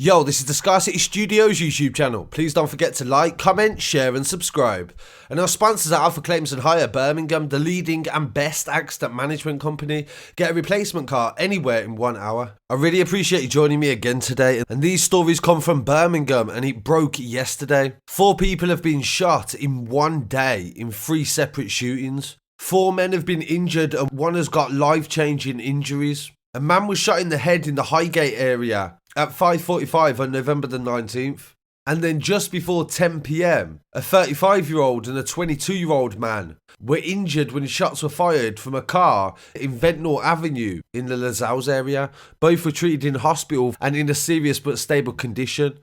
Yo, this is the Scarcity Studios YouTube channel. Please don't forget to like, comment, share and subscribe. And our sponsors are Alpha Claims and Hire Birmingham, the leading and best accident management company. Get a replacement car anywhere in 1 hour. I really appreciate you joining me again today. And these stories come from Birmingham and it broke yesterday. 4 people have been shot in 1 day in 3 separate shootings. 4 men have been injured and 1 has got life-changing injuries. A man was shot in the head in the Highgate area at 5:45 on November the 19th. And then just before 10 p.m, a 35-year-old and a 22-year-old man were injured when shots were fired from a car in Ventnor Avenue in the Lozells area. Both were treated in hospital and in a serious but stable condition.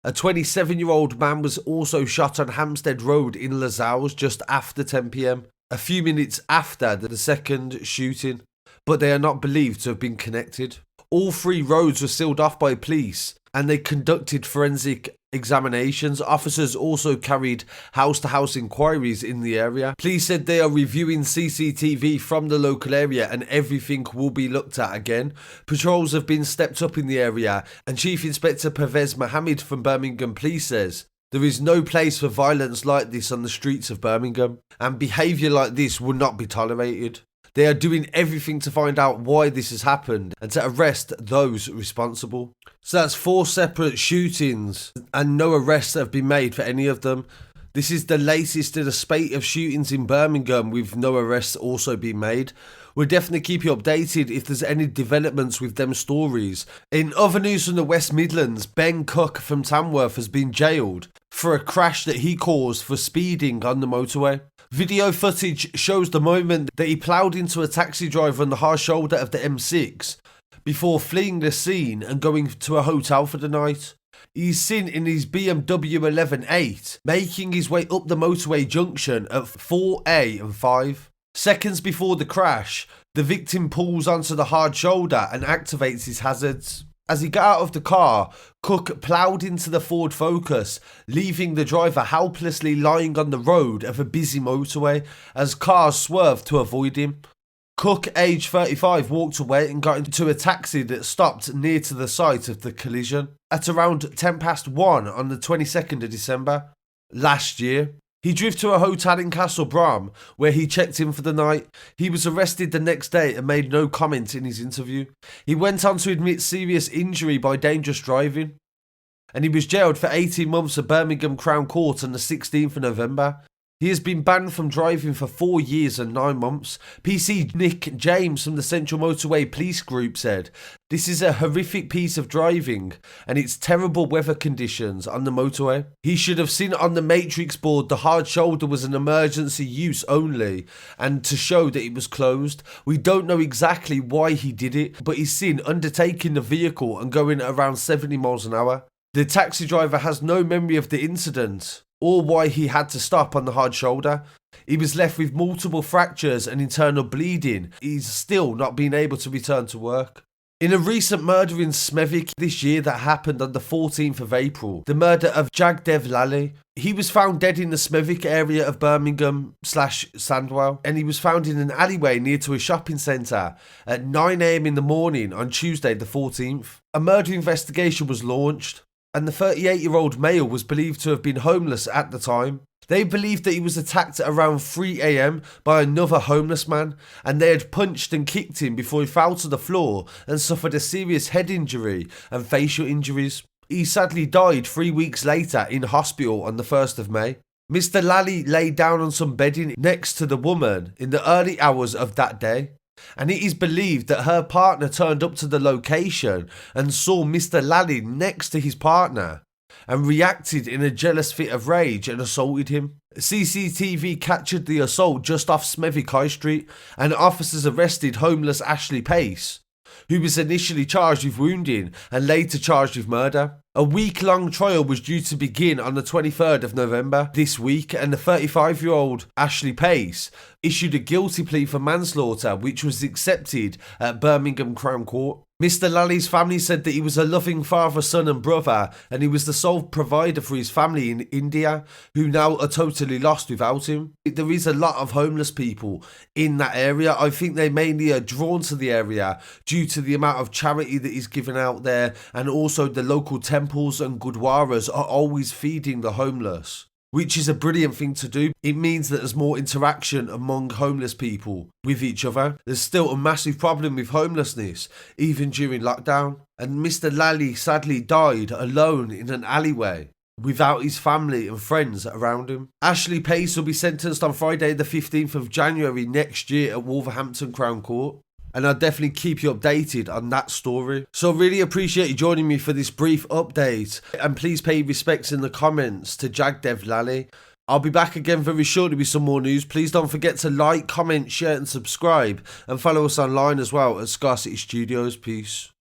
A 27-year-old man was also shot on Hamstead Road in Lozells just after 10 p.m, a few minutes after the second shooting, but they are not believed to have been connected. All 3 roads were sealed off by police and they conducted forensic examinations. Officers also carried house-to-house inquiries in the area. Police said they are reviewing CCTV from the local area and everything will be looked at again. Patrols have been stepped up in the area and Chief Inspector Pervez Mohammed from Birmingham Police says there is no place for violence like this on the streets of Birmingham and behaviour like this will not be tolerated. They are doing everything to find out why this has happened and to arrest those responsible. So that's 4 separate shootings and no arrests have been made for any of them. This is the latest in a spate of shootings in Birmingham with no arrests also being made. We'll definitely keep you updated if there's any developments with them stories. In other news from the West Midlands, Ben Cook from Tamworth has been jailed for a crash that he caused for speeding on the motorway. Video footage shows the moment that he ploughed into a taxi driver on the hard shoulder of the M6 before fleeing the scene and going to a hotel for the night. He's seen in his BMW 11.8 making his way up the motorway junction at 4A and 5. Seconds before the crash, the victim pulls onto the hard shoulder and activates his hazards. As he got out of the car, Cook ploughed into the Ford Focus, leaving the driver helplessly lying on the road of a busy motorway as cars swerved to avoid him. Cook, aged 35, walked away and got into a taxi that stopped near to the site of the collision at around 1:10 on the 22nd of December last year. He drove to a hotel in Castle Brom where he checked in for the night. He was arrested the next day and made no comment in his interview. He went on to admit serious injury by dangerous driving. And he was jailed for 18 months at Birmingham Crown Court on the 16th of November. He has been banned from driving for 4 years and 9 months. PC Nick James from the Central Motorway Police Group said, "This is a horrific piece of driving and it's terrible weather conditions on the motorway. He should have seen on the matrix board the hard shoulder was an emergency use only and to show that it was closed. We don't know exactly why he did it, but he's seen undertaking the vehicle and going around 70 miles an hour. The taxi driver has no memory of the incident or why he had to stop on the hard shoulder. He was left with multiple fractures and internal bleeding. He's still not been able to return to work." In a recent murder in Smethwick this year that happened on the 14th of April, the murder of Jagdev Lally, he was found dead in the Smethwick area of Birmingham/Sandwell, and he was found in an alleyway near to a shopping centre at 9 a.m. in the morning on Tuesday the 14th. A murder investigation was launched, and the 38-year-old male was believed to have been homeless at the time. They believed that he was attacked at around 3 a.m. by another homeless man, and they had punched and kicked him before he fell to the floor and suffered a serious head injury and facial injuries. He sadly died 3 weeks later in hospital on the 1st of May. Mr. Lally lay down on some bedding next to the woman in the early hours of that day, and it is believed that her partner turned up to the location and saw Mr. Lally next to his partner and reacted in a jealous fit of rage and assaulted him. CCTV captured the assault just off Smethwick High Street, and officers arrested homeless Ashley Pace, who was initially charged with wounding and later charged with murder. A week-long trial was due to begin on the 23rd of November this week, and the 35-year-old Ashley Pace issued a guilty plea for manslaughter, which was accepted at Birmingham Crown Court. Mr. Lally's family said that he was a loving father, son and brother, and he was the sole provider for his family in India, who now are totally lost without him. There is a lot of homeless people in that area. I think they mainly are drawn to the area due to the amount of charity that is given out there, and also the local temples and gurdwaras are always feeding the homeless, which is a brilliant thing to do. It means that there's more interaction among homeless people with each other. There's still a massive problem with homelessness, even during lockdown. And Mr. Lally sadly died alone in an alleyway, without his family and friends around him. Ashley Pace will be sentenced on Friday the 15th of January next year at Wolverhampton Crown Court. And I'll definitely keep you updated on that story. So I really appreciate you joining me for this brief update. And please pay respects in the comments to Jagdev Lally. I'll be back again very shortly with some more news. Please don't forget to like, comment, share and subscribe. And follow us online as well at Scarcity Studios. Peace.